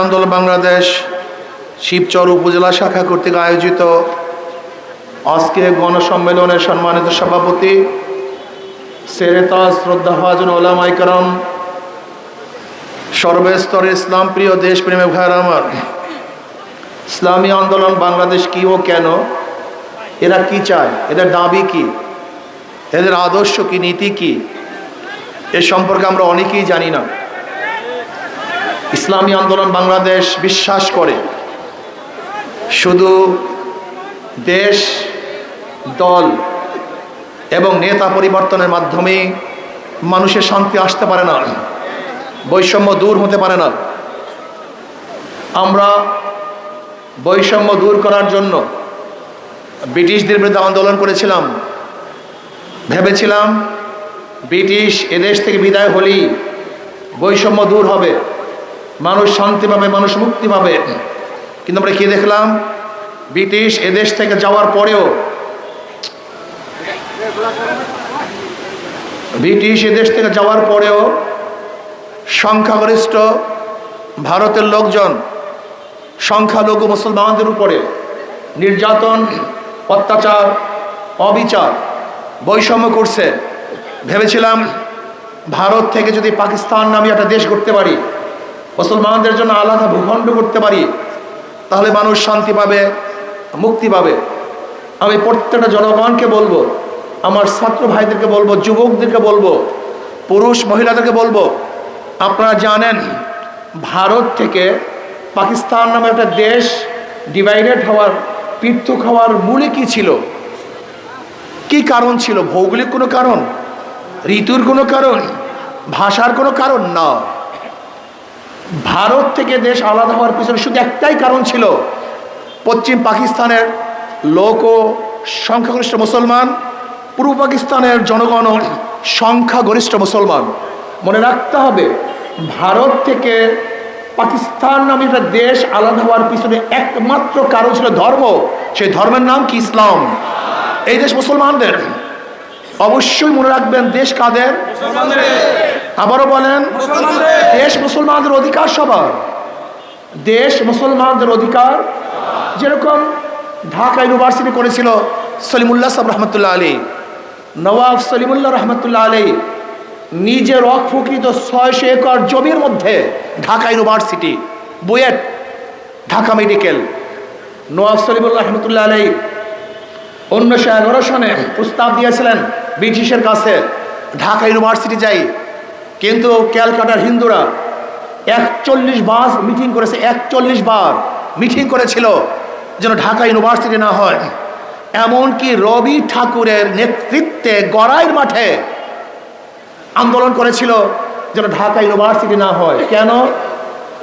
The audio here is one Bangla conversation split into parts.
আন্দোলন বাংলাদেশ শিবচর উপজেলা শাখা কর্তৃক আয়োজিত আজকে গণসম্মেলনের সম্মানিত সভাপতি সেরেতাজ শ্রদ্ধাভাজন ওলামায়ে কেরাম, সর্বস্তরের ইসলাম প্রিয় দেশপ্রেমিক ভাইয়েরা আমার, ইসলামী আন্দোলন বাংলাদেশ কি ও কেন, এরা কি চায়, এদের দাবি কি, এদের আদর্শ কি, নীতি কি, এ সম্পর্কে আমরা অনেকেই জানি না। ইসলামী আন্দোলন বাংলাদেশ বিশ্বাস করে শুধু দেশ, দল এবং নেতা পরিবর্তনের মাধ্যমে মানুষের শান্তি আসতে পারে না, বৈষম্য দূর হতে পারে না। আমরা বৈষম্য দূর করার জন্য ব্রিটিশদের বিরুদ্ধে আন্দোলন করেছিলাম। ভেবেছিলাম ব্রিটিশ এদেশ থেকে বিদায় হলেই বৈষম্য দূর হবে, মানুষ শান্তি পাবে, মানুষ মুক্তি পাবে। কিন্তু আমরা কি দেখলাম, ব্রিটিশ এদেশ থেকে যাওয়ার পরেও সংখ্যাগরিষ্ঠ ভারতের লোকজন সংখ্যালঘু মুসলমানদের উপরে নির্যাতন, অত্যাচার, অবিচার, বৈষম্য করছে। ভেবেছিলাম ভারত থেকে যদি পাকিস্তান নামে একটা দেশ করতে পারি, মুসলমানদের জন্য আলাদা ভূখণ্ড করতে পারি, তাহলে মানুষ শান্তি পাবে, মুক্তি পাবে। আমি প্রত্যেকটা জনগণকে বলবো, আমার ছাত্র ভাইদেরকে বলবো, যুবকদেরকে বলবো, পুরুষ মহিলাদেরকে বলবো, আপনারা জানেন ভারত থেকে পাকিস্তান নামে একটা দেশ ডিভাইডেড হওয়ার, পৃথক হওয়ার মূলে কি ছিল, কি কারণ ছিল? ভৌগোলিক কোনো কারণ, ঋতুর কোনো কারণ, ভাষার কোনো কারণ না। ভারত থেকে দেশ আলাদা হওয়ার পিছনে শুধু একটাই কারণ ছিল, পশ্চিম পাকিস্তানের লোক ও সংখ্যাগরিষ্ঠ মুসলমান, পূর্ব পাকিস্তানের জনগণ ও সংখ্যাগরিষ্ঠ মুসলমান। মনে রাখতে হবে, ভারত থেকে পাকিস্তান নামে একটা দেশ আলাদা হওয়ার পিছনে একমাত্র কারণ ছিল ধর্ম। সেই ধর্মের নাম কি? ইসলাম। এই দেশ মুসলমানদের। অবশ্যই মনে রাখবেন, দেশ কাদের? আবারও বলেন, দেশ মুসলমানদের অধিকার সবার। দেশ মুসলমানদের অধিকার। যেরকম ঢাকা ইউনিভার্সিটি করেছিল সলিমুল্লাহ সাহেব রহমতুল্লাহ আলী, নওয়াব সলিমুল্লাহ রহমতুল্লাহ আলী নিজের অফুকৃত 600 একর জমির মধ্যে ঢাকা ইউনিভার্সিটি, বুয়েট, ঢাকা মেডিকেল, নওয়াব সলিমুল্লাহ রহমতুল্লাহ আলী 1911 সনে প্রস্তাব দিয়েছিলেন ব্রিটিশের কাছে, ঢাকা ইউনিভার্সিটি যাই। কিন্তু ক্যালকাটার হিন্দুরা 41 বার মিটিং করেছে, 41 বার মিটিং করেছিল যেন ঢাকা ইউনিভার্সিটি না হয়। এমনকি রবি ঠাকুরের নেতৃত্বে গড়াইয়ের মাঠে আন্দোলন করেছিল যেন ঢাকা ইউনিভার্সিটি না হয়। কেন?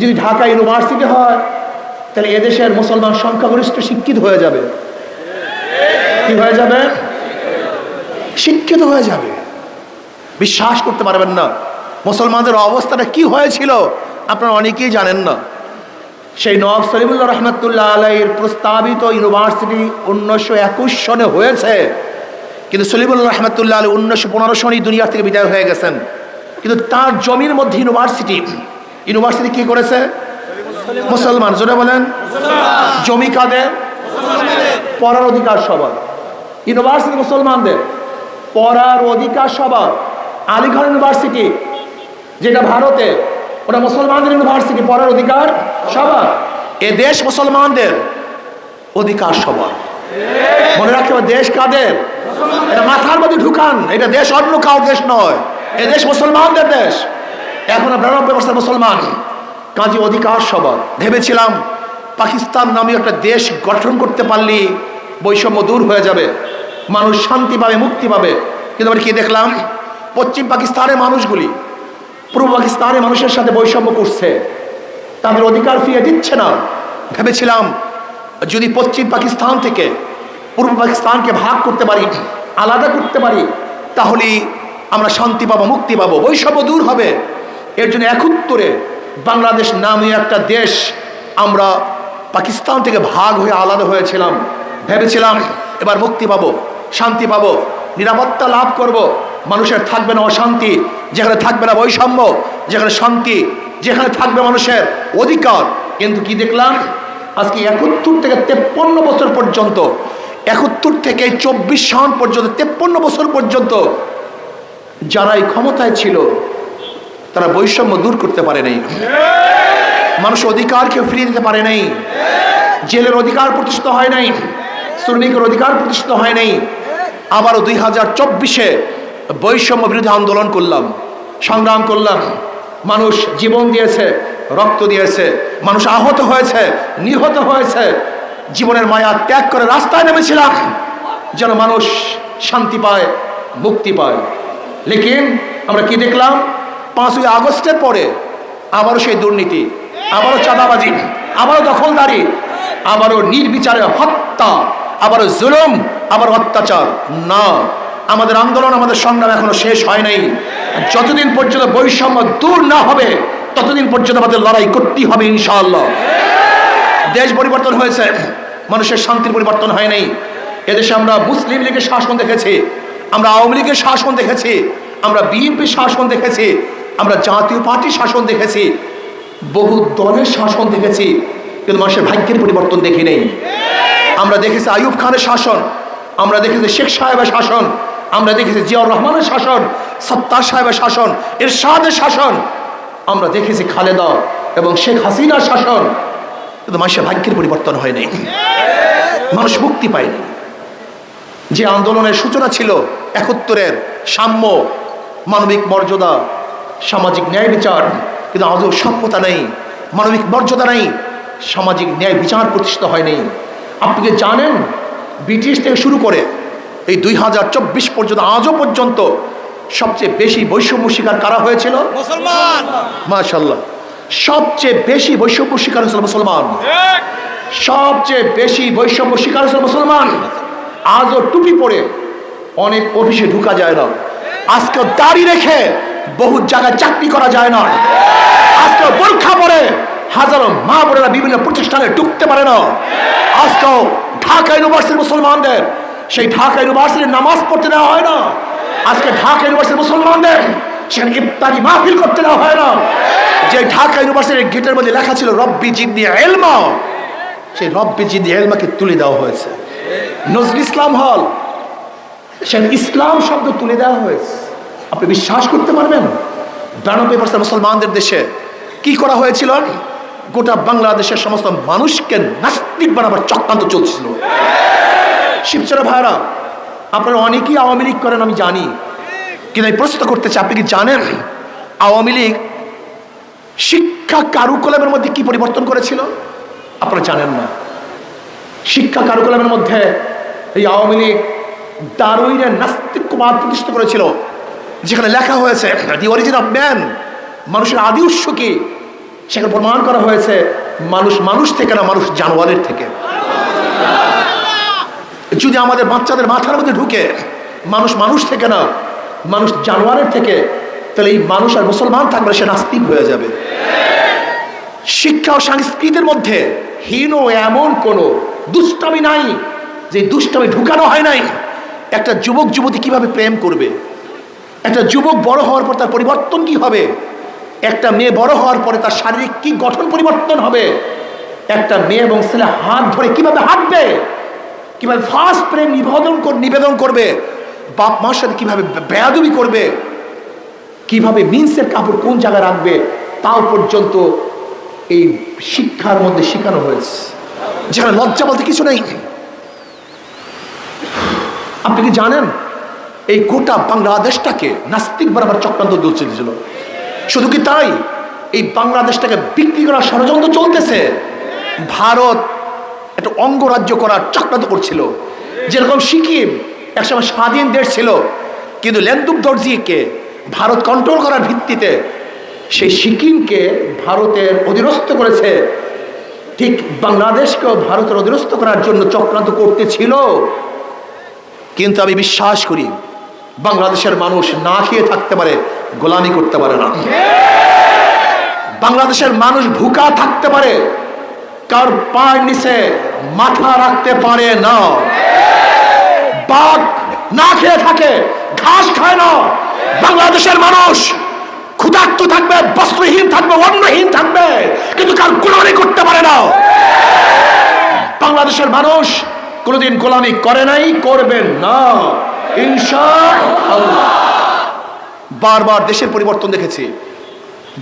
যদি ঢাকা ইউনিভার্সিটি হয় তাহলে এদেশের মুসলমান সংখ্যাগরিষ্ঠ শিক্ষিত হয়ে যাবে। কি হয়ে যাবে? শিক্ষিত হয়ে যাবে। বিশ্বাস করতে পারবেন না মুসলমানদের অবস্থাটা কি হয়েছিল, আপনারা অনেকেই জানেন না। সেই নওয়াব সলিমুল্লাহ রহমতুল্লাহ আলাইহির প্রস্তাবিত ইউনিভার্সিটি 1921 সনে হয়েছে, কিন্তু সলিমুল্লাহ রহমতুল্লাহ আলী 1915 সনেই দুনিয়ার থেকে বিদায় হয়ে গেছেন। কিন্তু তার জমির মধ্যে ইউনিভার্সিটি কি করেছে? মুসলমান। জোরে বলেন, জমি কাদের? পড়ার অধিকার সবার। ইউনিভার্সিটি মুসলমানদের, পড়ার অধিকার সবার। আলিগড় ইউনিভার্সিটি যেটা ভারতে, ওটা মুসলমানদের ইউনিভার্সিটি, পড়ার অধিকার সবার। এ দেশ মুসলমানদের, অধিকার সবার। মনে রাখতে হবে, দেশ কাদের? এটা মাথার মধ্যে ঢুকান, এটা দেশ অন্য কাউ দেশ নয়, এ দেশ মুসলমানদের দেশ। এখন 92% মুসলমান, কাজী অধিকার সবার। ভেবেছিলাম পাকিস্তান নামে একটা দেশ গঠন করতে পারলে বৈষম্য দূর হয়ে যাবে, মানুষ শান্তি পাবে, মুক্তি পাবে। কিন্তু আমরা কি দেখলাম, পশ্চিম পাকিস্তানের মানুষগুলি পূর্ব পাকিস্তানের মানুষের সাথে বৈষম্য করছে, তাদের অধিকার ফিরিয়ে দিচ্ছে না। ভেবেছিলাম যদি পশ্চিম পাকিস্তান থেকে পূর্ব পাকিস্তানকে ভাগ করতে পারি, আলাদা করতে পারি, তাহলেই আমরা শান্তি পাবো, মুক্তি পাবো, বৈষম্য দূর হবে। এর জন্য 71-এ বাংলাদেশ নামে একটা দেশ আমরা পাকিস্তান থেকে ভাগ হয়ে আলাদা হয়েছিলাম। ভেবেছিলাম এবার মুক্তি পাবো, শান্তি পাবো, নিরাপত্তা লাভ করব, মানুষের থাকবে না অশান্তি, যেখানে থাকবে না বৈষম্য, যেখানে শান্তি, যেখানে থাকবে মানুষের অধিকার। কিন্তু কি দেখলাম আজকে 71 থেকে 53 বছর পর্যন্ত, 71 থেকে 24 সন পর্যন্ত, 53 বছর পর্যন্ত যারা এই ক্ষমতায় ছিল তারা বৈষম্য দূর করতে পারে নাই, মানুষের অধিকারকে ফিরিয়ে দিতে পারে নাই, জেলের অধিকার প্রতিষ্ঠিত হয় নাই, শ্রমিকের অধিকার প্রতিষ্ঠিত হয় নাই। আবারও 2024-এ বৈষম্য বিরোধী আন্দোলন করলাম, সংগ্রাম করলাম, মানুষ জীবন দিয়েছে, রক্ত দিয়েছে, মানুষ আহত হয়েছে, নিহত হয়েছে, জীবনের মায়া ত্যাগ করে রাস্তায় নেমেছিলাম যেন মানুষ শান্তি পায়, মুক্তি পায়। লেকিন আমরা কি দেখলাম 5ই আগস্টের পরে আবারও সেই দুর্নীতি, আবারও চাঁদাবাজি, আবারও দখলদারি, আবারও নির্বিচারে হত্যা, আবারও জুলুম, আবার অত্যাচার। না, আমাদের আন্দোলন, আমাদের সংগ্রাম এখনো শেষ হয় নাই। যতদিন পর্যন্ত বৈষম্য দূর না হবে ততদিন পর্যন্ত আমাদের লড়াই করতেই হবে ইনশাআল্লাহ। দেশ পরিবর্তন হয়েছে, মানুষের শান্তির পরিবর্তন হয় নাই। এদেশে আমরা মুসলিম লীগের শাসন দেখেছি, আমরা আওয়ামী লীগের শাসন দেখেছি, আমরা বিএনপির শাসন দেখেছি, আমরা জাতীয় পার্টির শাসন দেখেছি, বহু দলের শাসন দেখেছি, কিন্তু মানুষের ভাগ্যের পরিবর্তন দেখি নেই। আমরা দেখেছি আইয়ুব খানের শাসন, আমরা দেখেছি শেখ সাহেবের শাসন, আমরা দেখেছি জিয়াউর রহমানের শাসন, সত্তার সাহেবের শাসন, এরশাদের শাসন, আমরা দেখেছি খালেদা এবং শেখ হাসিনার শাসন, কিন্তু মানুষের ভাগ্যের পরিবর্তন হয়নি, মানুষ মুক্তি পায়নি। যে আন্দোলনের সূচনা ছিল 71-এর সাম্য, মানবিক মর্যাদা, সামাজিক ন্যায় বিচার, কিন্তু আজও সভ্যতা নেই, মানবিক মর্যাদা নেই, সামাজিক ন্যায় বিচার প্রতিষ্ঠিত হয়নি। আপনি কি জানেন ব্রিটিশ থেকে শুরু করে এই 2024 পর্যন্ত, আজও পর্যন্ত সবচেয়ে বেশি বৈষম্য শিকার কারা হয়েছিল? মুসলমান। মাশাআল্লাহ, সবচেয়ে বেশি বৈষম্য শিকার হয়েছিল মুসলমান, সবচেয়ে বেশি বৈষম্য শিকার হয়েছিল মুসলমান। আজও টুপি পরে অনেক অফিসে ঢুকা যায় না, আজকে দাড়ি রেখে বহু জায়গায় চাকরি করা যায় না, আজকে বোরখা পরে হাজারো মা বোনেরা বিভিন্ন প্রতিষ্ঠানে ঢুকতে পারে না। আজকেও ঢাকা ইউনিভার্সিটির মুসলমানদের সেই ঢাকা ইউনিভার্সিটির নামাজ পড়তে দেওয়া হয় না, আজকে ঢাকা ইউনিভার্সিটির মুসলমানদের সেখানে ইফতারি মাহফিল করতে দেওয়া হয় না। যে ঢাকা ইউনিভার্সিটির গেটের মধ্যে লেখা ছিল রব্বি জিদনি ইলমা, সেই রব্বি জিদনি ইলমাকে তুলে দেওয়া হয়েছে। নজরুল ইসলাম হল, সেখানে ইসলাম শব্দ তুলে দেওয়া হয়েছে। আপনি বিশ্বাস করতে পারবেন 92% মুসলমানদের দেশে কি করা হয়েছিল? গোটা বাংলাদেশের সমস্ত মানুষকে নাস্তিক বানাবার চক্রান্ত চলছিল। শিবচরা ভাইরা, আপনারা অনেকেই আওয়ামী লীগ করেন আমি জানি, কিন্তু আমি প্রশ্ন করতে চাই, আপনি কি জানেন আওয়ামী লীগ শিক্ষা কারুকলামের মধ্যে কি পরিবর্তন করেছিল? আপনারা জানেন না। শিক্ষা কারুকলামের মধ্যে এই আওয়ামী লীগ ডারউইনের নাস্তিকবাদ প্রতিষ্ঠা করেছিল, যেখানে লেখা হয়েছে দি অরিজিন অফ ম্যান, মানুষের আদি উৎস কি, সেখানে প্রমাণ করা হয়েছে মানুষ মানুষ থেকে না, মানুষ জানোয়ারের থেকে। যদি আমাদের বাচ্চাদের মাথার মধ্যে ঢুকে মানুষ মানুষ থেকে না, মানুষ জানোয়ারের থেকে, তাহলে এই মানুষ আর মুসলমান থাকবে, সে নাস্তিক হয়ে যাবে। শিক্ষা ও সংস্কৃতির মধ্যে হীন এমন কোনো দুষ্টামি নাই যে দুষ্টামি ঢুকানো হয় নাই। একটা যুবক যুবতী কিভাবে প্রেম করবে, একটা যুবক বড় হওয়ার পর তার পরিবর্তন কি হবে, একটা মেয়ে বড় হওয়ার পরে তার শারীরিক কি গঠন পরিবর্তন হবে, একটা মেয়ে এবং ছেলে হাত ধরে কিভাবে হাঁটবে, কিভাবে ফার্স্ট প্রেম নিবেদন করবে, বাপ মার সাথে কিভাবে বেয়াদবি করবে, কিভাবে মিন্সের কাপড় কোন জায়গায় রাখবে, তাও পর্যন্ত এই শিক্ষার মধ্যে শেখানো হয়েছে, যেখানে লজ্জা বলতে কিছু নেই। আপনি কি জানেন এই গোটা বাংলাদেশটাকে নাস্তিক বানাবার চক্রান্ত চলছিল? শুধু কি তাই, এই বাংলাদেশটাকে বিক্রি করার ষড়যন্ত্র চলতেছে। ভারত একটা অঙ্গরাজ্য করার চক্রান্ত করছিল। যেরকম সিকিম একসময় স্বাধীন দেশ ছিল, কিন্তু লেন্দুক দর্জিকে ভারত কন্ট্রোল করার ভিত্তিতে সেই সিকিমকে ভারতের অধীনস্থ করেছে, ঠিক বাংলাদেশকেও ভারতের অধীনস্থ করার জন্য চক্রান্ত করতেছিল। কিন্তু আমি বিশ্বাস করি বাংলাদেশের মানুষ না খেয়ে থাকতে পারে, গোলামি করতে পারে না। বাংলাদেশের মানুষ ভুকা থাকতে পারে, কার পায়ের নিচে মাথা রাখতে পারে না। বাঘ না খেয়ে থাকে, ঘাস খায় না। বাংলাদেশের মানুষ ক্ষুধার্ত থাকবে, বস্ত্রহীন থাকবে, অন্নহীন থাকবে, কিন্তু কার গোলামি করতে পারে না। বাংলাদেশের মানুষ কোনোদিন গোলামি করে নাই, করবেন না ইনশাআল্লাহ। বারবার দেশের পরিবর্তন দেখেছি,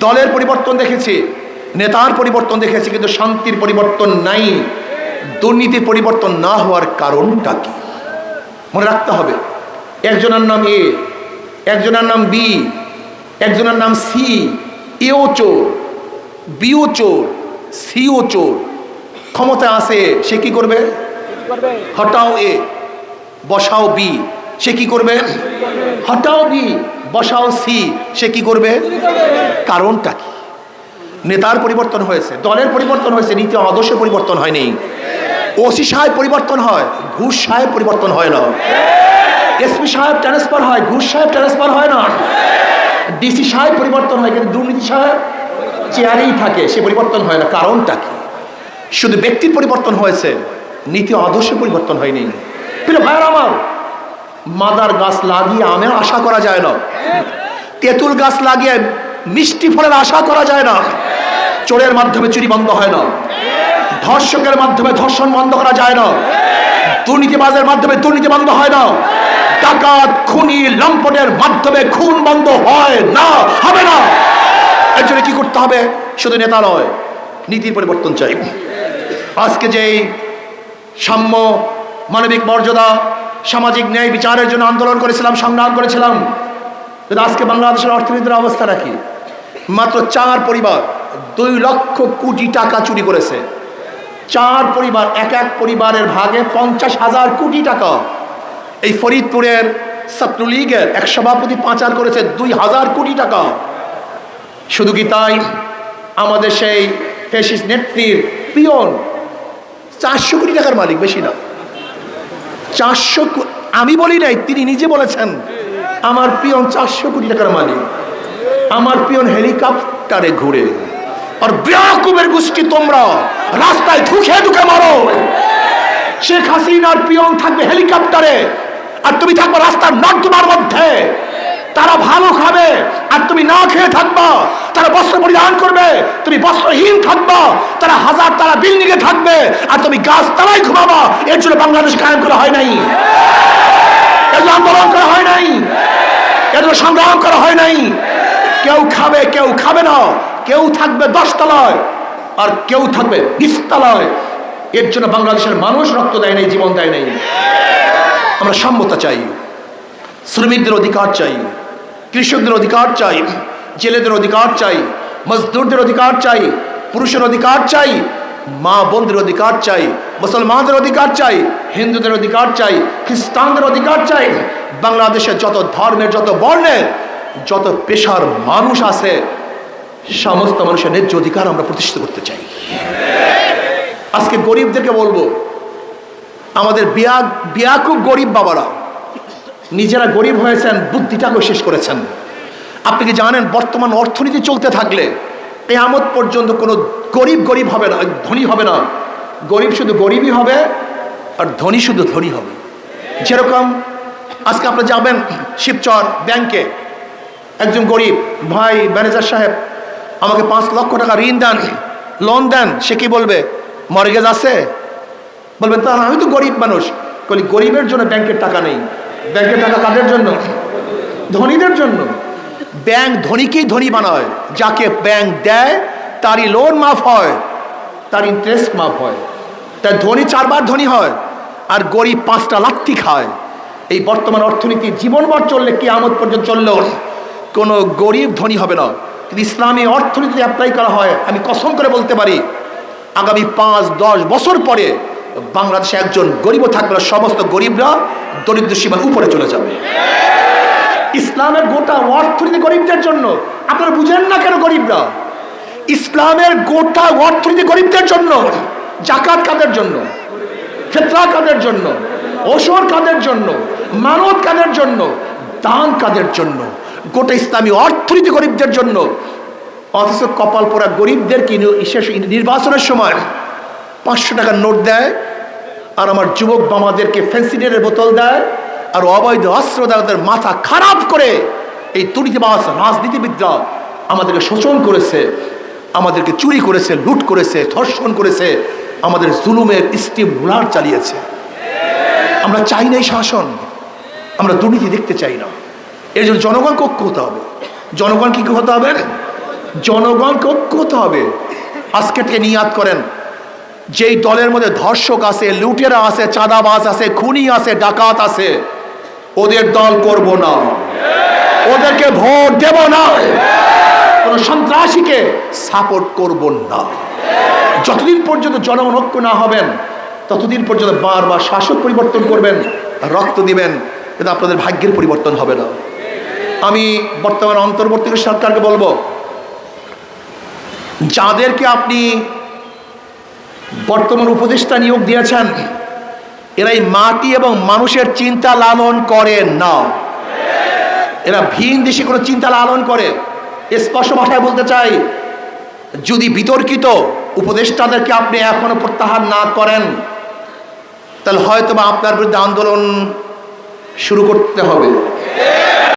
দলের পরিবর্তন দেখেছি, নেতার পরিবর্তন দেখেছি, কিন্তু শান্তির পরিবর্তন নাই। দুর্নীতির পরিবর্তন না হওয়ার কারণটা কি মনে রাখতে হবে। একজনের নাম এ, একজনের নাম বি, একজনের নাম সি। এও চোর, বিও চোর, সিও চোর। ক্ষমতা আছে, সে কি করবে? হটাও এ, বসাও বি, সে কি করবে? হটাও বি, বসাও সি, সে কি করবে? কারণটা কি? নেতার পরিবর্তন হয়েছে, দলের পরিবর্তন হয়েছে, নীতি আদর্শের পরিবর্তন হয়নি। ওসি সাহেব পরিবর্তন হয়, ঘুষ সাহেব পরিবর্তন হয় না। এসপি সাহেব ট্রান্সফার হয়, ঘুষ সাহেব ট্রান্সফার হয় না। ডিসি সাহেব পরিবর্তন হয়, কিন্তু দুর্নীতি সাহেব চেয়ারেই থাকে, সে পরিবর্তন হয় না। কারণটা কি? শুধু ব্যক্তির পরিবর্তন হয়েছে, নীতি আদর্শের পরিবর্তন হয়নি। প্রিয় ভাইয়ের আমার, মাদার গাছ লাগিয়ে আমের আশা করা যায় না, তেঁতুল গাছ লাগিয়ে মিষ্টি ফলের আশা করা যায় না। চোরের মাধ্যমে চুরি বন্ধ হয় না, ধর্ষকের মাধ্যমে ধর্ষণ বন্ধ করা যায় না, দুর্নীতিবাজের মাধ্যমে দুর্নীতি বন্ধ হয় না, ডাকাত খুনি লম্পটের মাধ্যমে খুন বন্ধ হয় না, হবে না। এর জন্য কি করতে হবে? শুধু নেতা নয়, নীতির পরিবর্তন চাই। আজকে যেই সাম্য, মানবিক মর্যাদা, সামাজিক ন্যায় বিচারের জন্য আন্দোলন করেছিলাম, সংগ্রাম করেছিলাম, কিন্তু আজকে বাংলাদেশের অর্থনীতির অবস্থাটা কি? মাত্র 4 পরিবার 2 লক্ষ কোটি টাকা চুরি করেছে। 4 পরিবার, এক পরিবারের ভাগে 50,000 কোটি টাকা। এই ফরিদপুরের ছাত্রলীগের এক সভাপতি পাচার করেছে 2,000 কোটি টাকা। শুধু কি তাই? আমাদের সেই ফ্যাসিস্ট নেত্রীর পিয়ন 400 কোটি টাকার মালিক, বেশি না। 400, আমি বলি নাই, তিনি নিজে বলেছেন আমার পিয়ন 400 কোটি টাকার মালিক। আমার পিয়ন হেলিকপ্টারে ঘুরে। আর বেয়াকুবের গোষ্ঠী তোমরা রাস্তায় ঢুকে ঢুকে মারো। শেখ হাসিনার পিয়ন থাকবে হেলিকপ্টারে, আর তুমি থাকবে রাস্তার নর্দমার মধ্যে। তারা ভালো খাবে আর তুমি না খেয়ে থাকবা। তারা বস্ত্র পরিধান করবে, তুমি বস্ত্রহীন থাকবা। তারা 1000 তারা বিল্ডিং এ থাকবে আর তুমি গাছ তলায় ঘুমাবা। এর জন্য বাংলাদেশ কায়েম করা হয় নাই, এর জন্য আন্দোলন করা হয় নাই, এর জন্য সংগ্রাম করা হয় নাই। কেউ খাবে, কেউ খাবে না, কেউ থাকবে 10 তলায় আর কেউ থাকবে 20 তলায়। এর জন্য বাংলাদেশের মানুষ রক্ত দেয় নাই, জীবন দেয় নাই। আমরা সাম্যতা চাই, শ্রমিকদের অধিকার চাই, কৃষকদের অধিকার চাই, জেলেদের অধিকার চাই, মজদুরদের অধিকার চাই, পুরুষের অধিকার চাই, মা বোনদের অধিকার চাই, মুসলমানদের অধিকার চাই, হিন্দুদের অধিকার চাই, খ্রিস্টানদের অধিকার চাই। বাংলাদেশের যত ধর্মের, যত বর্ণের, যত পেশার মানুষ আছে, সমস্ত মানুষের ন্যায্য অধিকার আমরা প্রতিষ্ঠিত করতে চাই। আজকে গরিবদেরকে বলবো, আমাদের বিয়াকুব গরিব বাবারা নিজেরা গরিব হয়েছেন, বুদ্ধিটাকেও শেষ করেছেন। আপনি কি জানেন বর্তমান অর্থনীতি চলতে থাকলে কিয়ামত পর্যন্ত কোনো গরিব গরিব হবে না, ধনী হবে না। গরিব শুধু গরিবই হবে আর ধনী শুধু ধনী হবে। যেরকম আজকে আপনি যাবেন শিবচর ব্যাংকে, একজন গরিব ভাই, ম্যানেজার সাহেব আমাকে 5 লক্ষ টাকা ঋণ দেন, লোন দেন। সে কি বলবে? মর্গেজ আছে? বলবেন তা আমি তো গরিব মানুষ। বলি গরিবের জন্য ব্যাংকের টাকা নেই। ব্যাংকের টাকা কাদের জন্য? ধনীদের জন্য। ব্যাংক ধনীকেই ধনী বানায়। যাকে ব্যাংক দেয় তারই লোন মাফ হয়, তার ইন্টারেস্ট মাফ হয়। তাই ধনী 4 বার ধনী হয় আর গরিব 5টা লাথি খায়। এই বর্তমান অর্থনীতি জীবনভর চললে, কিয়ামত পর্যন্ত চললেও কোনো গরিব ধনী হবে না। যদি ইসলামী অর্থনীতি অ্যাপ্লাই করা হয়, আমি কসম করে বলতে পারি আগামী 5-10 বছর পরে বাংলাদেশে একজন গরিবও থাকবে না, সমস্ত গরিবরা দরিদ্র সীমার উপরে চলে যাবে। ইসলামের গোটা অর্থনীতি গরিবদের জন্য। আপনারা বুঝেন না কেন গরিবরা? ইসলামের গোটা অর্থনীতি গরিবদের জন্য। জাকাত কাদের জন্য? ফিতরা কাদের জন্য? ওশর কাদের জন্য? মানত কাদের জন্য? দান কাদের জন্য? গোটা ইসলামী অর্থনীতি গরিবদের জন্য। অথচ কপাল পোড়া গরিবদেরকে নির্বাচনের সময় 500 টাকার নোট দেয়, আর আমার যুবক বামাদেরকে ফেন্সিডের বোতল দেয়, আর অবৈধ অস্ত্র দেয়। তাদের মাথা খারাপ করে এই দুর্নীতিবাজ রাজনীতিবিদরা আমাদেরকে শোষণ করেছে, আমাদেরকে চুরি করেছে, লুট করেছে, ধর্ষণ করেছে, আমাদের জুলুমের স্টিম রোলার চালিয়েছে। আমরা চাই না এই শাসন, আমরা দুর্নীতি দেখতে চাই না। এর জন্য জনগণকে ঐক্য হতে হবে। জনগণ কি হতে হবে? জনগণকে ঐক্য হতে হবে। আজকে থেকে নিয়াত করেন, যেই দলের মধ্যে ধর্ষক আছে, লুটেরা আছে, চাঁদাবাজ আছে, খুনি আছে, ডাকাত আছে, ওদের দল করব না, ওদেরকে ভোট দেব না, কোন সন্ত্রাসীকে সাপোর্ট করব না। যতদিন পর্যন্ত জনগণ ঐক্য না হবেন ততদিন পর্যন্ত বারবার শাসক পরিবর্তন করবেন, রক্ত দিবেন, কিন্তু আপনাদের ভাগ্যের পরিবর্তন হবে না। আমি বর্তমান অন্তর্বর্তী সরকারকে বলবো, যাদেরকে আপনি বর্তমান উপদেষ্টা নিয়োগ দিয়েছেন, এরা এই মাটি এবং মানুষের চিন্তা লালন করে না, এরা ভিন দেশে কোনো চিন্তা লালন করে। স্পষ্ট ভাষায় বলতে চাই, যদি বিতর্কিত উপদেষ্টাদেরকে আপনি এখনো প্রত্যাহার না করেন, তাহলে হয়তো বা আপনার বিরুদ্ধে আন্দোলন শুরু করতে হবে।